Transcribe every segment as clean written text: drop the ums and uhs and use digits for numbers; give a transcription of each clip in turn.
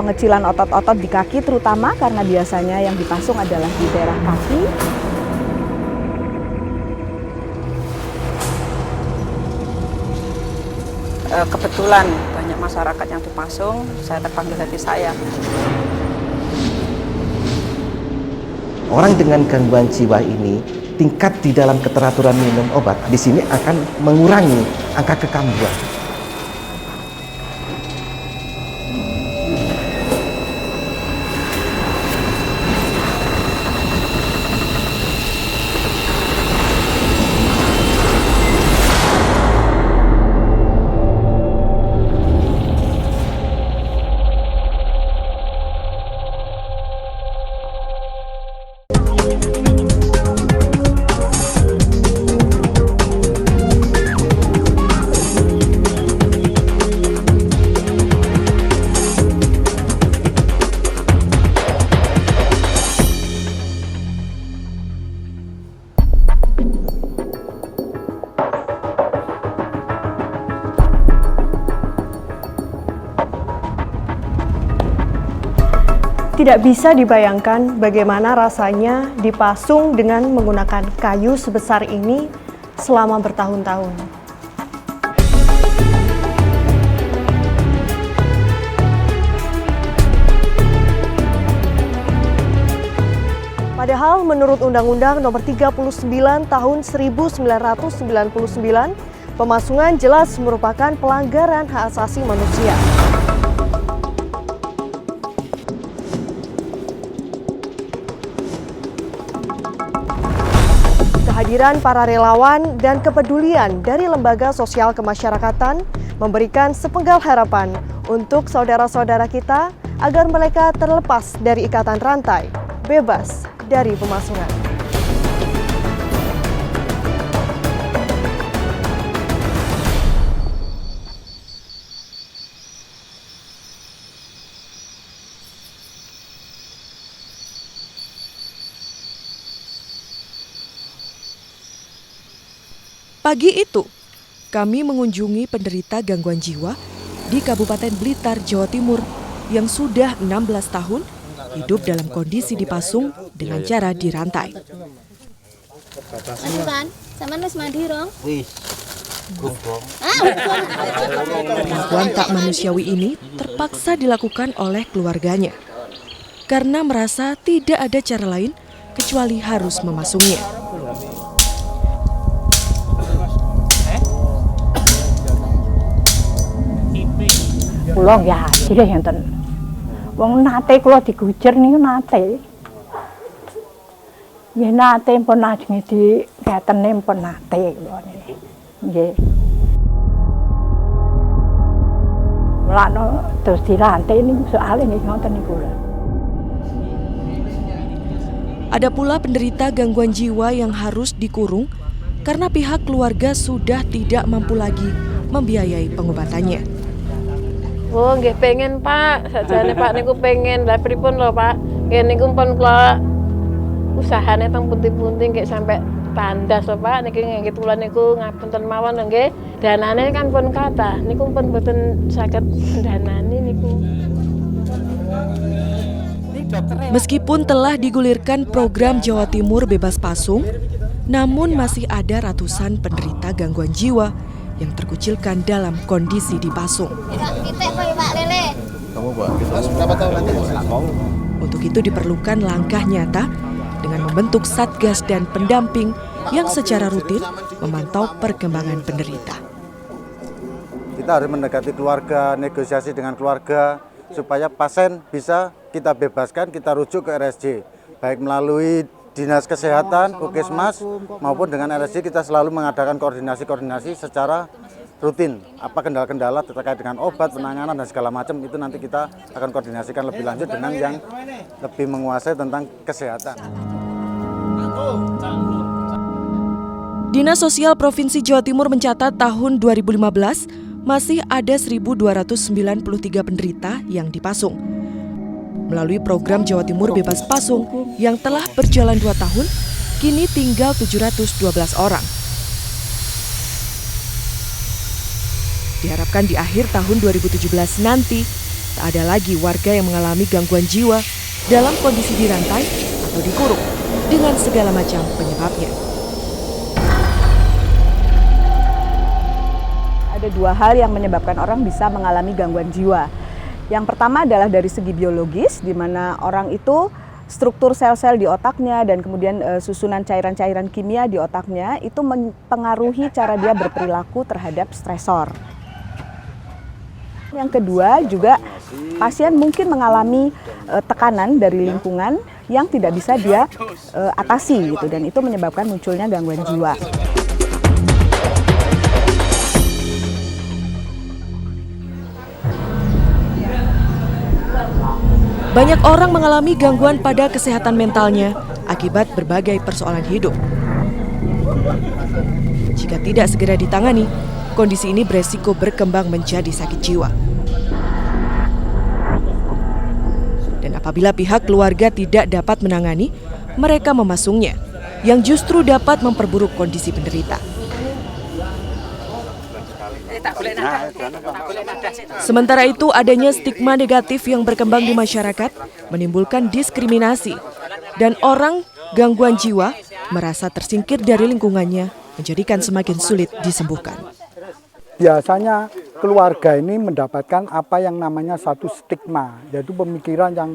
pengecilan otot-otot di kaki terutama karena biasanya yang dipasung adalah di daerah kaki. Kebetulan banyak masyarakat yang dipasung, saya terpanggil hati saya. Orang dengan gangguan jiwa ini tingkat di dalam keteraturan minum obat di sini akan mengurangi angka kekambuhan. Tidak bisa dibayangkan bagaimana rasanya dipasung dengan menggunakan kayu sebesar ini selama bertahun-tahun. Padahal menurut Undang-Undang Nomor 39 Tahun 1999, pemasungan jelas merupakan pelanggaran hak asasi manusia. Kehadiran para relawan dan kepedulian dari lembaga sosial kemasyarakatan memberikan sepenggal harapan untuk saudara-saudara kita agar mereka terlepas dari ikatan rantai, bebas dari pemasungan. Pagi itu, kami mengunjungi penderita gangguan jiwa di Kabupaten Blitar, Jawa Timur yang sudah 16 tahun hidup dalam kondisi dipasung dengan cara dirantai. Perlakuan tak manusiawi ini terpaksa dilakukan oleh keluarganya karena merasa tidak ada cara lain kecuali harus memasungnya. Kula ya hasilnya enten. Wong nate kula digujer niku nate. Ya nate pun ajeng di ketene pun nate kula niki. Nggih. Mulane terus dirantai niku soalé nggih ngoten niku. Ada pula penderita gangguan jiwa yang harus dikurung karena pihak keluarga sudah tidak mampu lagi membiayai pengobatannya. Oh, nggih pengen Pak, sajane Pak niku pengen. Lah pripun lho Pak? Nggih niku pun kula usahane teng pundi-pundi nggih sampai tandas lho Pak. Niki nggih kula niku ngapunten mawon nggih. Danane kan pun kathah. Niku pun mboten saged danani niku. Meskipun telah digulirkan program Jawa Timur Bebas Pasung, namun masih ada ratusan penderita gangguan jiwa yang terkucilkan dalam kondisi dipasung. Untuk itu diperlukan langkah nyata dengan membentuk satgas dan pendamping yang secara rutin memantau perkembangan penderita. Kita harus mendekati keluarga, negosiasi dengan keluarga supaya pasien bisa kita bebaskan, kita rujuk ke RSJ, baik melalui Dinas Kesehatan, Puskesmas, maupun dengan RSJ kita selalu mengadakan koordinasi secara rutin. Apa kendala-kendala terkait dengan obat, penanganan, dan segala macam itu nanti kita akan koordinasikan lebih lanjut dengan yang lebih menguasai tentang kesehatan. Dinas Sosial Provinsi Jawa Timur mencatat tahun 2015 masih ada 1.293 penderita yang dipasung. Melalui program Jawa Timur Bebas Pasung yang telah berjalan 2 tahun, kini tinggal 712 orang. Diharapkan di akhir tahun 2017 nanti, tak ada lagi warga yang mengalami gangguan jiwa dalam kondisi dirantai atau dikurung dengan segala macam penyebabnya. Ada dua hal yang menyebabkan orang bisa mengalami gangguan jiwa. Yang pertama adalah dari segi biologis, di mana orang itu struktur sel-sel di otaknya dan kemudian susunan cairan-cairan kimia di otaknya itu mempengaruhi cara dia berperilaku terhadap stresor. Yang kedua juga pasien mungkin mengalami tekanan dari lingkungan yang tidak bisa dia atasi gitu, dan itu menyebabkan munculnya gangguan jiwa. Banyak orang mengalami gangguan pada kesehatan mentalnya akibat berbagai persoalan hidup. Jika tidak segera ditangani, kondisi ini beresiko berkembang menjadi sakit jiwa. Dan apabila pihak keluarga tidak dapat menangani, mereka memasungnya, yang justru dapat memperburuk kondisi penderita. Sementara itu, adanya stigma negatif yang berkembang di masyarakat menimbulkan diskriminasi, dan orang gangguan jiwa merasa tersingkir dari lingkungannya, menjadikan semakin sulit disembuhkan. Biasanya keluarga ini mendapatkan apa yang namanya satu stigma, yaitu pemikiran yang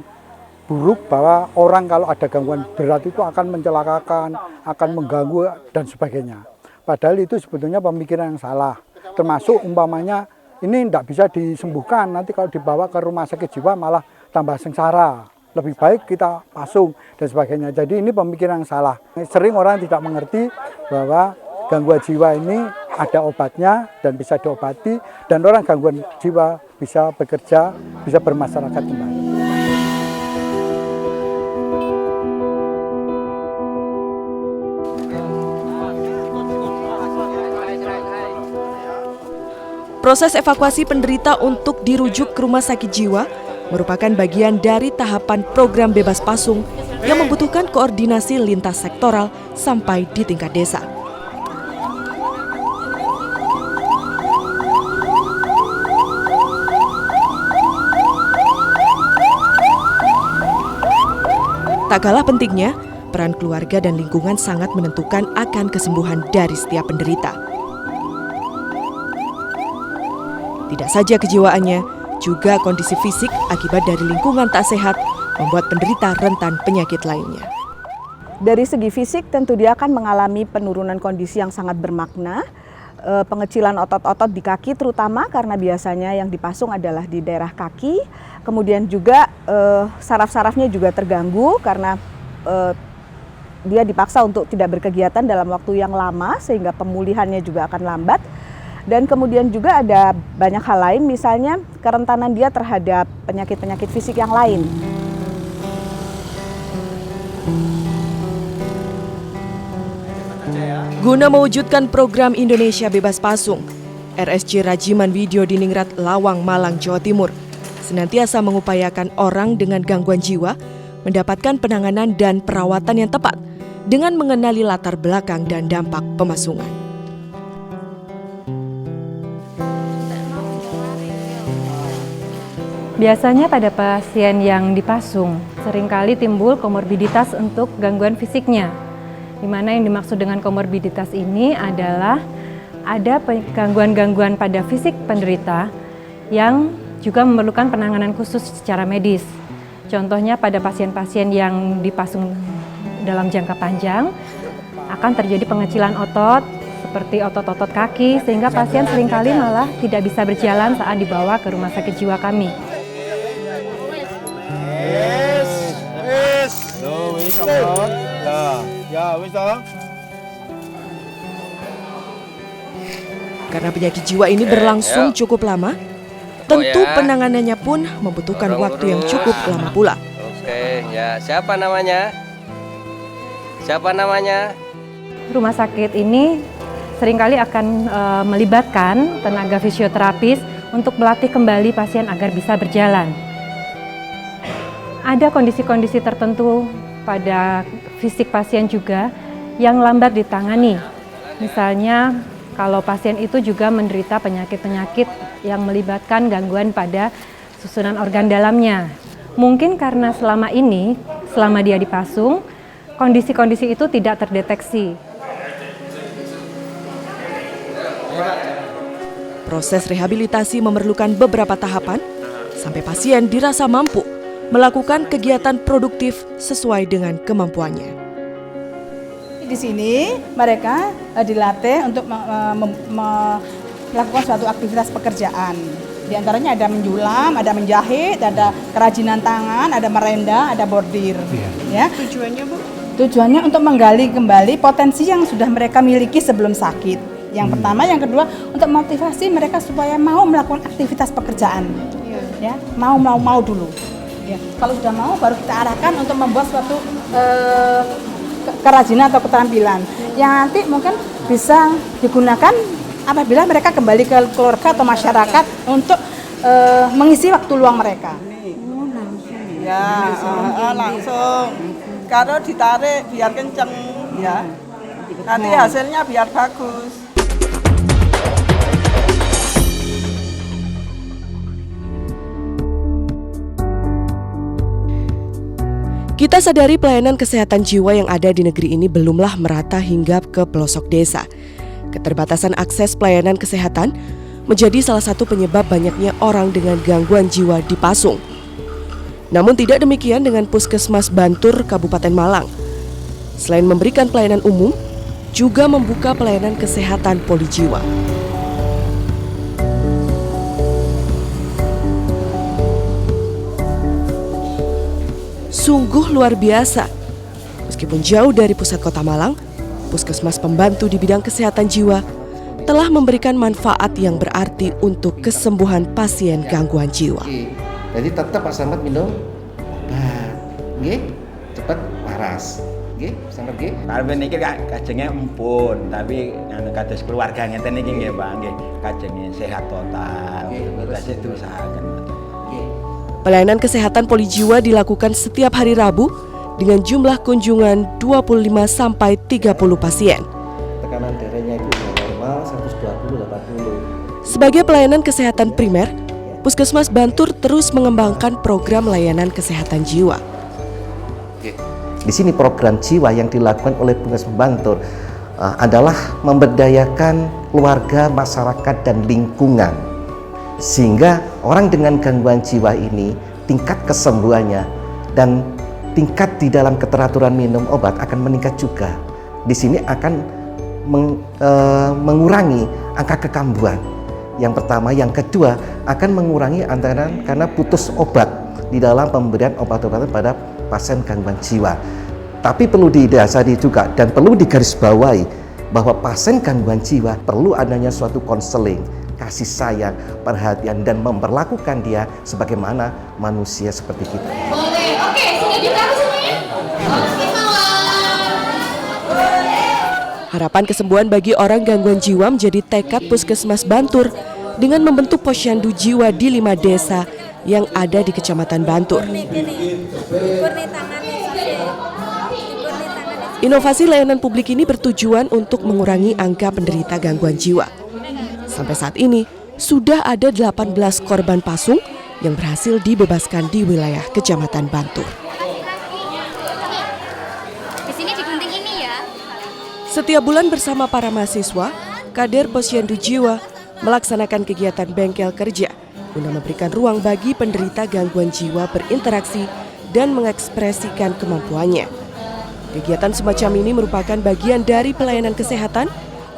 buruk bahwa orang kalau ada gangguan berat itu akan mencelakakan, akan mengganggu dan sebagainya. Padahal itu sebetulnya pemikiran yang salah. Termasuk umpamanya ini tidak bisa disembuhkan, nanti kalau dibawa ke rumah sakit jiwa malah tambah sengsara. Lebih baik kita pasung dan sebagainya. Jadi ini pemikiran yang salah. Sering orang tidak mengerti bahwa gangguan jiwa ini ada obatnya dan bisa diobati, dan orang gangguan jiwa bisa bekerja, bisa bermasyarakat kembali. Proses evakuasi penderita untuk dirujuk ke rumah sakit jiwa merupakan bagian dari tahapan program bebas pasung yang membutuhkan koordinasi lintas sektoral sampai di tingkat desa. Tak kalah pentingnya, peran keluarga dan lingkungan sangat menentukan akan kesembuhan dari setiap penderita. Tidak saja kejiwaannya, juga kondisi fisik akibat dari lingkungan tak sehat membuat penderita rentan penyakit lainnya. Dari segi fisik tentu dia akan mengalami penurunan kondisi yang sangat bermakna, pengecilan otot-otot di kaki terutama karena biasanya yang dipasung adalah di daerah kaki, kemudian juga saraf-sarafnya juga terganggu karena dia dipaksa untuk tidak berkegiatan dalam waktu yang lama sehingga pemulihannya juga akan lambat. Dan kemudian juga ada banyak hal lain, misalnya kerentanan dia terhadap penyakit-penyakit fisik yang lain. Guna mewujudkan program Indonesia Bebas Pasung, RSJ Rajiman Widyo Diningrat Lawang, Malang, Jawa Timur senantiasa mengupayakan orang dengan gangguan jiwa mendapatkan penanganan dan perawatan yang tepat dengan mengenali latar belakang dan dampak pemasungan. Biasanya pada pasien yang dipasung, seringkali timbul komorbiditas untuk gangguan fisiknya. Di mana yang dimaksud dengan komorbiditas ini adalah ada gangguan-gangguan pada fisik penderita yang juga memerlukan penanganan khusus secara medis. Contohnya pada pasien-pasien yang dipasung dalam jangka panjang, akan terjadi pengecilan otot, seperti otot-otot kaki, sehingga pasien seringkali malah tidak bisa berjalan saat dibawa ke rumah sakit jiwa kami. Karena penyakit jiwa ini berlangsung cukup lama, tentu penanganannya pun membutuhkan waktu yang cukup lama pula. Oke, ya siapa namanya? Siapa namanya? Rumah sakit ini seringkali akan melibatkan tenaga fisioterapis untuk melatih kembali pasien agar bisa berjalan. Ada kondisi-kondisi tertentu pada fisik pasien juga yang lambat ditangani. Misalnya kalau pasien itu juga menderita penyakit-penyakit yang melibatkan gangguan pada susunan organ dalamnya. Mungkin karena selama dia dipasung, kondisi-kondisi itu tidak terdeteksi. Proses rehabilitasi memerlukan beberapa tahapan sampai pasien dirasa mampu melakukan kegiatan produktif sesuai dengan kemampuannya. Di sini mereka dilatih untuk melakukan suatu aktivitas pekerjaan. Di antaranya ada menjulam, ada menjahit, ada kerajinan tangan, ada merenda, ada bordir. Ya. Tujuannya, Bu? Tujuannya untuk menggali kembali potensi yang sudah mereka miliki sebelum sakit. Yang pertama, yang kedua untuk motivasi mereka supaya mau melakukan aktivitas pekerjaan. Ya, mau dulu. Ya. Kalau sudah mau, baru kita arahkan untuk membuat suatu kerajinan atau keterampilan yang nanti mungkin bisa digunakan apabila mereka kembali ke keluarga atau masyarakat untuk mengisi waktu luang mereka. Ya, langsung. Kalau ditarik biar kenceng, ya. Nanti hasilnya biar bagus. Kita sadari pelayanan kesehatan jiwa yang ada di negeri ini belumlah merata hingga ke pelosok desa. Keterbatasan akses pelayanan kesehatan menjadi salah satu penyebab banyaknya orang dengan gangguan jiwa dipasung. Namun tidak demikian dengan Puskesmas Bantur, Kabupaten Malang. Selain memberikan pelayanan umum, juga membuka pelayanan kesehatan polijiwa. Sungguh luar biasa. Meskipun jauh dari pusat kota Malang, Puskesmas Pembantu di bidang kesehatan jiwa telah memberikan manfaat yang berarti untuk kesembuhan pasien gangguan jiwa. Jadi tetap Pak Samad minum obat, cepat waras. Samad nggih. Kalau niki kajenge empun, tapi kados keluarga ngeten niki nggih, Pak, nggih. Kajenge sehat total. Terus diusahakan. Pelayanan kesehatan polijiwa dilakukan setiap hari Rabu dengan jumlah kunjungan 25 sampai 30 pasien. Tekanan darahnya itu normal 120/80. Sebagai pelayanan kesehatan primer, Puskesmas Bantur terus mengembangkan program layanan kesehatan jiwa. Di sini program jiwa yang dilakukan oleh Puskesmas Bantur adalah memberdayakan keluarga, masyarakat, dan lingkungan. Sehingga orang dengan gangguan jiwa ini tingkat kesembuhannya dan tingkat di dalam keteraturan minum obat akan meningkat juga. Di sini akan mengurangi angka kekambuhan. Yang pertama, yang kedua akan mengurangi antara karena putus obat di dalam pemberian obat-obatan pada pasien gangguan jiwa. Tapi perlu didasari juga dan perlu digarisbawahi bahwa pasien gangguan jiwa perlu adanya suatu konseling, kasih sayang, perhatian, dan memperlakukan dia sebagaimana manusia seperti kita. Boleh, oke, sudah ditaruh semuanya? Oke, Harapan kesembuhan bagi orang gangguan jiwa menjadi tekad Puskesmas Bantur dengan membentuk posyandu jiwa di 5 desa yang ada di Kecamatan Bantur. Inovasi layanan publik ini bertujuan untuk mengurangi angka penderita gangguan jiwa. Sampai saat ini, sudah ada 18 korban pasung yang berhasil dibebaskan di wilayah Kecamatan Bantur. Di sini digunting ini ya. Setiap bulan bersama para mahasiswa, kader posyandu jiwa melaksanakan kegiatan bengkel kerja guna memberikan ruang bagi penderita gangguan jiwa berinteraksi dan mengekspresikan kemampuannya. Kegiatan semacam ini merupakan bagian dari pelayanan kesehatan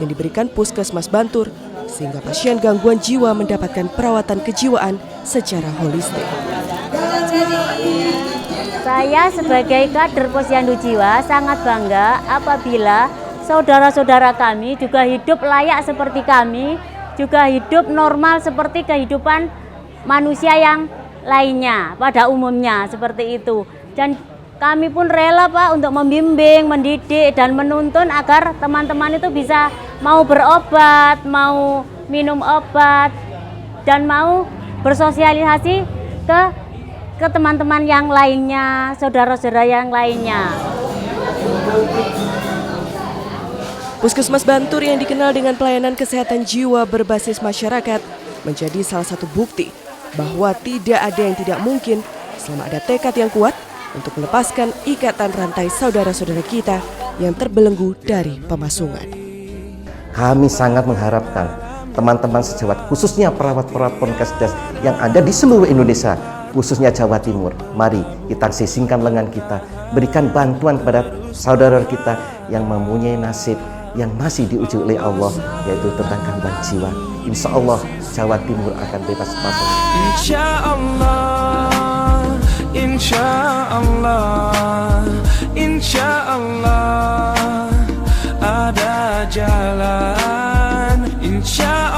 yang diberikan Puskesmas Bantur sehingga pasien gangguan jiwa mendapatkan perawatan kejiwaan secara holistik. Saya sebagai kader posyandu jiwa sangat bangga apabila saudara-saudara kami juga hidup layak seperti kami, juga hidup normal seperti kehidupan manusia yang lainnya pada umumnya seperti itu. Dan kami pun rela Pak untuk membimbing, mendidik, dan menuntun agar teman-teman itu bisa mau berobat, mau minum obat, dan mau bersosialisasi ke teman-teman yang lainnya, saudara-saudara yang lainnya. Puskesmas Bantur yang dikenal dengan pelayanan kesehatan jiwa berbasis masyarakat menjadi salah satu bukti bahwa tidak ada yang tidak mungkin selama ada tekad yang kuat untuk melepaskan ikatan rantai saudara-saudara kita yang terbelenggu dari pemasungan. Kami sangat mengharapkan teman-teman sejawat, khususnya perawat-perawat Ponkesdes yang ada di seluruh Indonesia, khususnya Jawa Timur, mari kita sisingkan lengan kita, berikan bantuan kepada saudara kita yang mempunyai nasib yang masih diuji oleh Allah, yaitu tentang gangguan jiwa. Insya Allah Jawa Timur akan bebas pemasungan. Insya Allah, insya Allah, insya Allah ada jalan. Insya